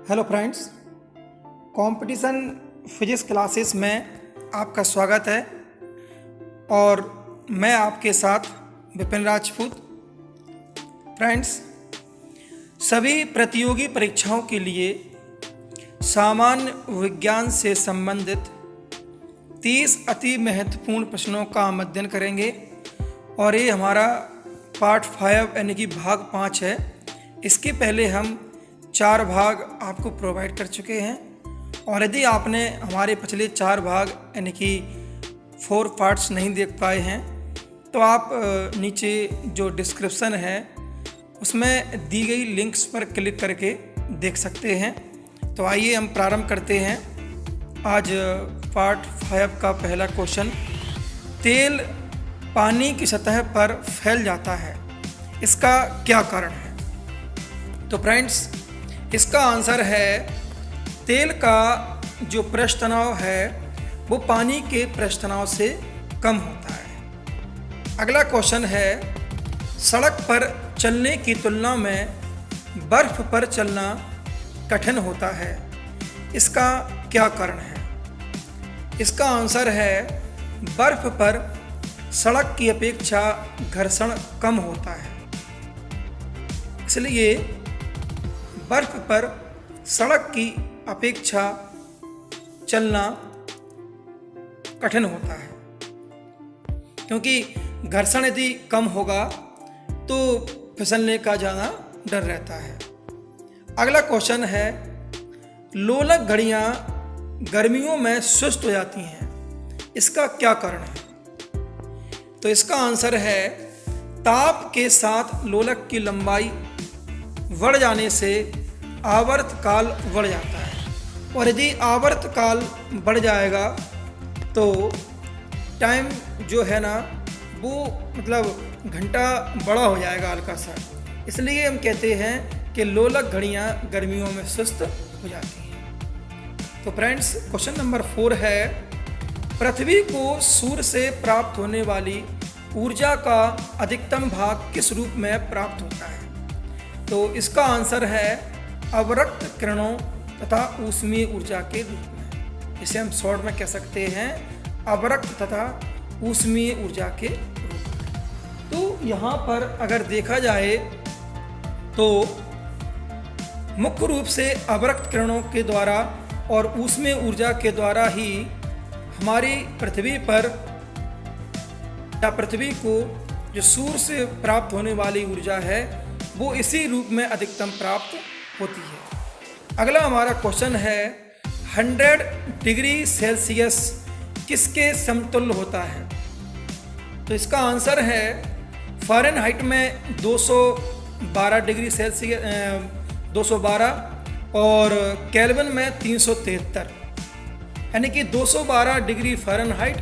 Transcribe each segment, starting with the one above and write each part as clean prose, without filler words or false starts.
Hello friends, competition physics classes में आपका स्वागत है और मैं आपके साथ विपिन राजपूत। फ्रेंड्स, सभी प्रतियोगी परीक्षाओं के लिए सामान्य विज्ञान से संबंधित 30 अति महत्वपूर्ण प्रश्नों का हम अध्ययन करेंगे और ये हमारा पार्ट 5 यानी कि भाग 5 है। इसके पहले हम 4 भाग आपको प्रोवाइड कर चुके हैं और यदि आपने हमारे पिछले 4 भाग यानी कि 4 पार्ट्स नहीं देख पाए हैं तो आप नीचे जो डिस्क्रिप्शन है उसमें दी गई लिंक्स पर क्लिक करके देख सकते हैं। तो आइए हम प्रारंभ करते हैं। आज पार्ट 5 का पहला क्वेश्चन, तेल पानी की सतह पर फैल जाता है, इसका क्या कारण है? तो फ्रेंड्स, इसका आंसर है तेल का जो पृष्ठ तनाव है वो पानी के पृष्ठ तनाव से कम होता है। अगला क्वेश्चन है, सड़क पर चलने की तुलना में बर्फ पर चलना कठिन होता है, इसका क्या कारण है? इसका आंसर है बर्फ पर सड़क की अपेक्षा घर्षण कम होता है, इसलिए बर्फ पर सड़क की अपेक्षा चलना कठिन होता है, क्योंकि घर्षण यदि कम होगा तो फिसलने का ज़्यादा डर रहता है। अगला क्वेश्चन है, लोलक घड़ियाँ गर्मियों में सुस्त हो जाती हैं, इसका क्या कारण है? तो इसका आंसर है ताप के साथ लोलक की लंबाई बढ़ जाने से आवर्त काल बढ़ जाता है और यदि आवर्त काल बढ़ जाएगा तो टाइम जो है ना वो मतलब घंटा बड़ा हो जाएगा हल्का सा, इसलिए हम कहते हैं कि लोलक घड़ियाँ गर्मियों में सुस्त हो जाती हैं। तो फ्रेंड्स, क्वेश्चन नंबर 4 है, पृथ्वी को सूर्य से प्राप्त होने वाली ऊर्जा का अधिकतम भाग किस रूप में प्राप्त होता है? तो इसका आंसर है अवरक्त किरणों तथा ऊष्मीय ऊर्जा के रूप में। इसे हम शॉर्ट में कह सकते हैं अवरक्त तथा ऊष्मीय ऊर्जा के रूप में। तो यहाँ पर अगर देखा जाए तो मुख्य रूप से अवरक्त किरणों के द्वारा और ऊष्मीय ऊर्जा के द्वारा ही हमारी पृथ्वी पर या पृथ्वी को जो सूर्य से प्राप्त होने वाली ऊर्जा है वो इसी रूप में अधिकतम प्राप्त होती है। अगला हमारा क्वेश्चन है, 100 डिग्री सेल्सियस किसके समतुल्य होता है? तो इसका आंसर है फ़ारेनहाइट में 212 डिग्री सेल्सियस 212 और केल्विन में 373, यानी कि 212 डिग्री फ़ारेनहाइट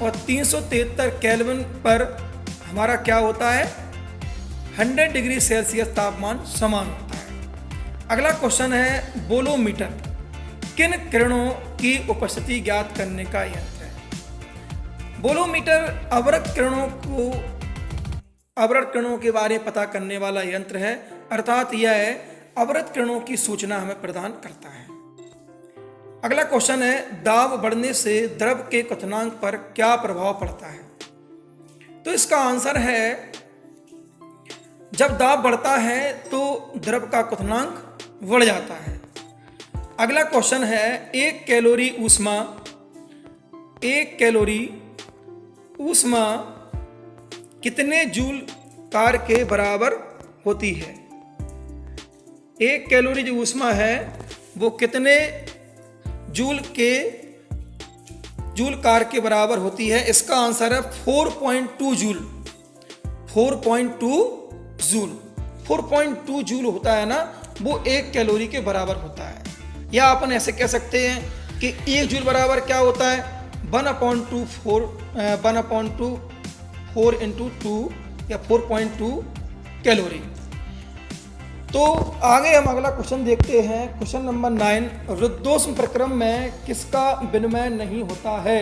और 373 केल्विन पर हमारा क्या होता है? 100 डिग्री सेल्सियस तापमान समान होता है। अगला क्वेश्चन है, बोलोमीटर किन किरणों की उपस्थिति ज्ञात करने का यंत्र है? बोलोमीटर अवरक्त किरणों के बारे में पता करने वाला यंत्र है, अर्थात यह अवरक्त किरणों की सूचना हमें प्रदान करता है। अगला क्वेश्चन है, दाब बढ़ने से द्रव के क्वथनांक पर क्या प्रभाव पड़ता है? तो इसका आंसर है जब दाब बढ़ता है तो द्रव का क्वथनांक बढ़ जाता है। अगला क्वेश्चन है, 1 कैलोरी ऊष्मा कितने जूल कार के बराबर होती है? 1 कैलोरी जो ऊष्मा है वो कितने जूल कार के बराबर होती है? इसका आंसर है 4.2 जूल। 4.2 जूल होता है ना, वो 1 कैलोरी के बराबर होता है। या अपन ऐसे कह सकते हैं कि 1 जूल बराबर क्या होता है? 1/2 4 इंटू 2 या 4.2 कैलोरी। तो आगे हम अगला क्वेश्चन देखते हैं। क्वेश्चन नंबर 9, रुद्धोष्म प्रक्रम में किसका विनिमय नहीं होता है?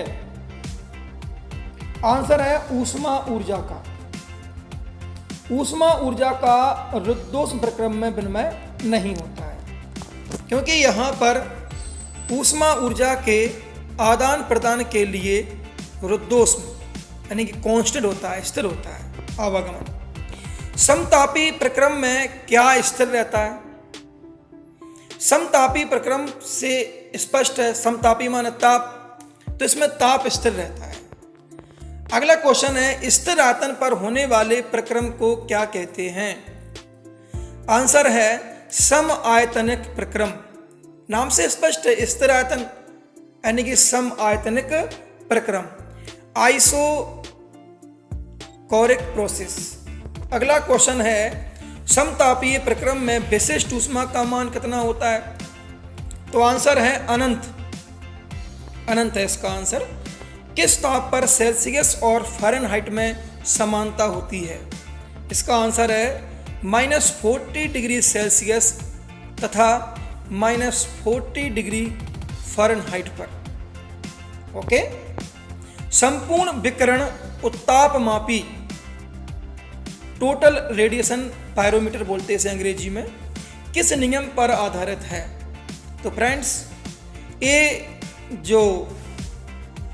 आंसर है ऊष्मा ऊर्जा का। ऊष्मा ऊर्जा का रुद्धोष्म प्रक्रम में विनिमय नहीं होता है। क्योंकि यहाँ पर ऊष्मा ऊर्जा के आदान प्रदान के लिए रुद्धोष्म यानी कि कांस्टेंट होता है, स्थिर होता है आवागमन। समतापी प्रक्रम में क्या स्थिर रहता है? समतापी प्रक्रम से स्पष्ट है, समतापी माने ताप, तो इसमें ताप स्थिर रहता है। अगला क्वेश्चन है, स्थिर आयतन पर होने वाले प्रक्रम को क्या कहते हैं? आंसर है सम आयतनिक प्रक्रम। नाम से स्पष्ट है, स्थिर आयतन यानी कि सम आयतनिक प्रक्रम, आइसोकोरिक प्रोसेस। अगला क्वेश्चन है, समतापीय प्रक्रम में विशिष्ट ऊष्मा का मान कितना होता है? तो आंसर है अनंत, अनंत है इसका आंसर। किस ताप पर सेल्सियस और फ़ारेनहाइट में समानता होती है? इसका आंसर है -40 डिग्री सेल्सियस तथा -40 डिग्री फ़ारेनहाइट पर। ओके। संपूर्ण विकिरण उत्तापमापी, टोटल रेडिएशन पायरोमीटर बोलते हैं इसे अंग्रेजी में, किस नियम पर आधारित है? तो फ्रेंड्स, ये जो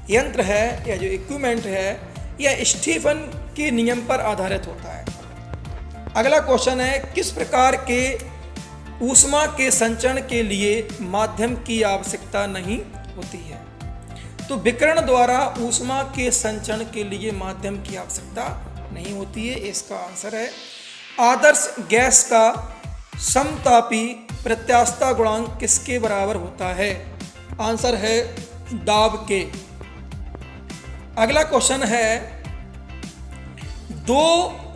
यंत्र है या जो इक्विपमेंट है यह स्टीफन के नियम पर आधारित होता है। अगला क्वेश्चन है, किस प्रकार के ऊष्मा के संचरण के लिए माध्यम की आवश्यकता नहीं होती है? तो विकिरण द्वारा ऊष्मा के संचरण के लिए माध्यम की आवश्यकता नहीं होती है, इसका आंसर है। आदर्श गैस का समतापी प्रत्यास्थता गुणांक किसके बराबर होता है? आंसर है दाब के। अगला क्वेश्चन है, दो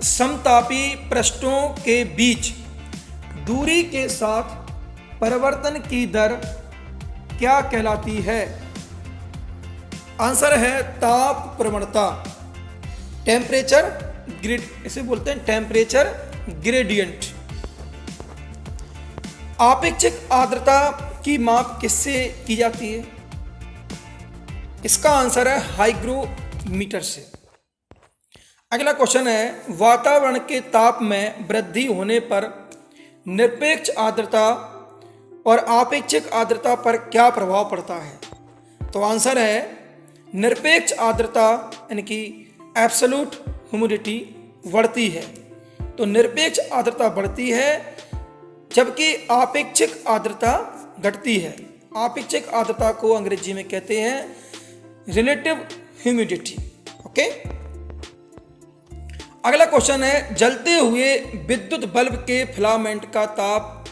समतापी पृष्ठों के बीच दूरी के साथ परिवर्तन की दर क्या कहलाती है? आंसर है ताप प्रवणता, टेम्परेचर ग्रेड, इसे बोलते हैं टेम्परेचर ग्रेडियंट। आपेक्षिक आर्द्रता की माप किससे की जाती है? इसका आंसर है हाइग्रोमीटर से। अगला क्वेश्चन है, वातावरण के ताप में वृद्धि होने पर निरपेक्ष आर्द्रता और आपेक्षिक आर्द्रता पर क्या प्रभाव पड़ता है? तो आंसर है निरपेक्ष आर्द्रता यानी कि एब्सोल्यूट ह्यूमिडिटी बढ़ती है। तो निरपेक्ष आर्द्रता बढ़ती है जबकि आपेक्षिक आर्द्रता घटती है। आपेक्षिक आर्द्रता को अंग्रेजी में कहते हैं रिलेटिव ह्यूमिडिटी। ओके। अगला क्वेश्चन है, जलते हुए विद्युत बल्ब के फिलामेंट का ताप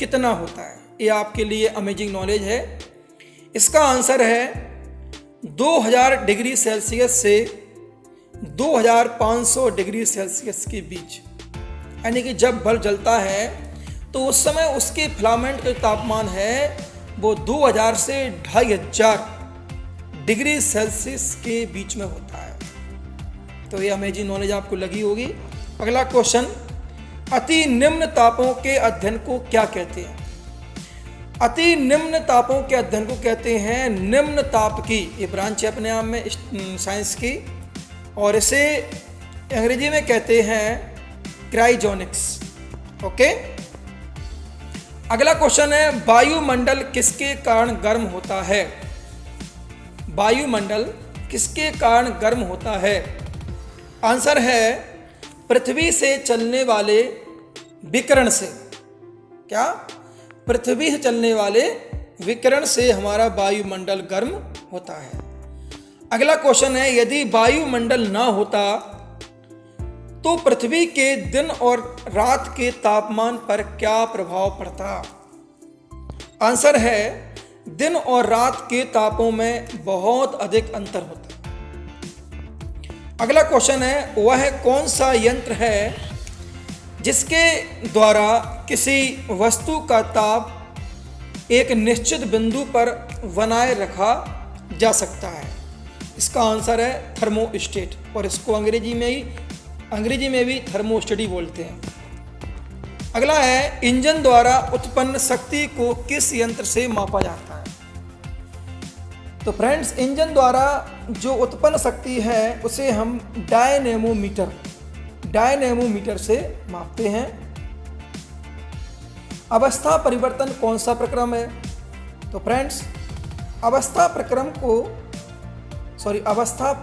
कितना होता है? ये आपके लिए अमेजिंग नॉलेज है। इसका आंसर है 2000 डिग्री सेल्सियस से 2500 डिग्री सेल्सियस के बीच। यानी कि जब बल्ब जलता है तो उस समय उसके फिलामेंट का तापमान है वो 2000 से 2500 डिग्री सेल्सियस के बीच में होता है। तो ये अमेजिंग नॉलेज आपको लगी होगी। अगला क्वेश्चन, अति निम्न तापों के अध्ययन को क्या कहते हैं? अति निम्न तापों के अध्ययन को कहते हैं निम्न ताप की, ये ब्रांच है अपने आप में साइंस की, और इसे अंग्रेजी में कहते हैं क्रायोजेनिक्स। ओके। अगला क्वेश्चन है, वायुमंडल किसके कारण गर्म होता है? वायुमंडल किसके कारण गर्म होता है? आंसर है पृथ्वी से चलने वाले विकिरण से। क्या? पृथ्वी से चलने वाले विकिरण से हमारा वायुमंडल गर्म होता है। अगला क्वेश्चन है, यदि वायुमंडल ना होता तो पृथ्वी के दिन और रात के तापमान पर क्या प्रभाव पड़ता? आंसर है दिन और रात के तापों में बहुत अधिक अंतर होता है। अगला क्वेश्चन है, वह कौन सा यंत्र है जिसके द्वारा किसी वस्तु का ताप एक निश्चित बिंदु पर बनाए रखा जा सकता है? इसका आंसर है थर्मोस्टेट, और इसको अंग्रेजी में भी थर्मोस्टेट बोलते हैं। अगला है, इंजन द्वारा उत्पन्न शक्ति को किस यंत्र से मापा जाता है? तो फ्रेंड्स, इंजन द्वारा जो उत्पन्न शक्ति है उसे हम डायनेमोमीटर से मापते हैं। अवस्था परिवर्तन कौन सा प्रक्रम है? तो फ्रेंड्स, अवस्था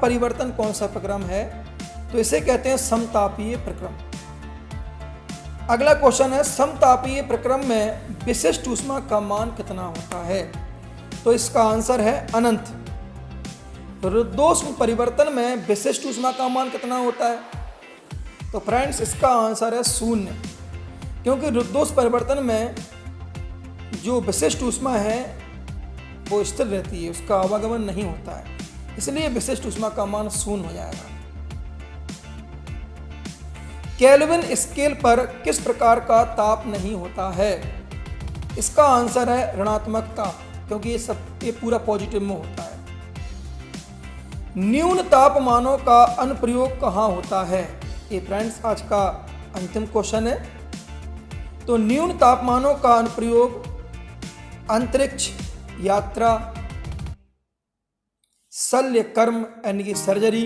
परिवर्तन कौन सा प्रक्रम है? तो इसे कहते हैं समतापीय प्रक्रम। अगला क्वेश्चन है, समतापीय प्रक्रम में विशिष्ट ऊष्मा का मान कितना होता है? तो इसका आंसर है अनंत। रुद्धोष्म परिवर्तन में विशिष्ट ऊष्मा का मान कितना होता है? तो फ्रेंड्स, इसका आंसर है 0, क्योंकि रुद्धोष्म परिवर्तन में जो विशिष्ट ऊष्मा है वो स्थिर रहती है, उसका आवागमन नहीं होता है, इसलिए विशिष्ट ऊष्मा का मान 0 हो जाएगा। केल्विन स्केल पर किस प्रकार का ताप नहीं होता है? इसका आंसर है ऋणात्मक ताप, क्योंकि ये पूरा पॉजिटिव में होता है। न्यून तापमानों का अनुप्रयोग कहाँ होता है? ये फ्रेंड्स आज का अंतिम क्वेश्चन है। तो न्यून तापमानों का अनुप्रयोग अंतरिक्ष यात्रा, शल्य कर्म यानी कि सर्जरी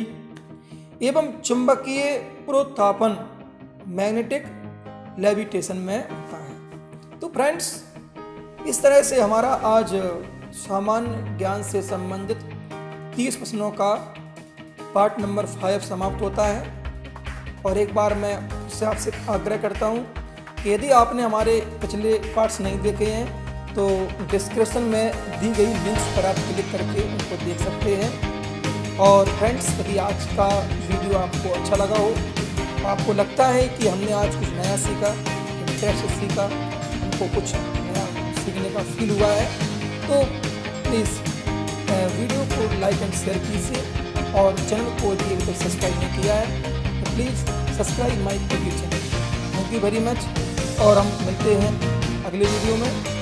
एवं चुंबकीय प्रोत्थापन मैग्नेटिक लेविटेशन में होता है। तो फ्रेंड्स, इस तरह से हमारा आज सामान्य ज्ञान से संबंधित 30 प्रश्नों का पार्ट नंबर 5 समाप्त होता है। और एक बार मैं उससे आपसे आग्रह करता हूँ कि यदि आपने हमारे पिछले पार्ट्स नहीं देखे हैं तो डिस्क्रिप्शन में दी गई लिंक्स पर आप क्लिक करके उनको देख सकते हैं। और फ्रेंड्स, यदि आज का वीडियो आपको अच्छा लगा हो, आपको लगता है कि हमने आज कुछ नया सीखा, इंटरेस्ट सीखा, हमको कुछ नया सीखने का फील हुआ है, तो प्लीज़ वीडियो को लाइक एंड शेयर कीजिए। और चैनल को यदि अभी तक सब्सक्राइब नहीं किया है तो please subscribe my YouTube channel. Thank you very much, और हम मिलते हैं अगले वीडियो में।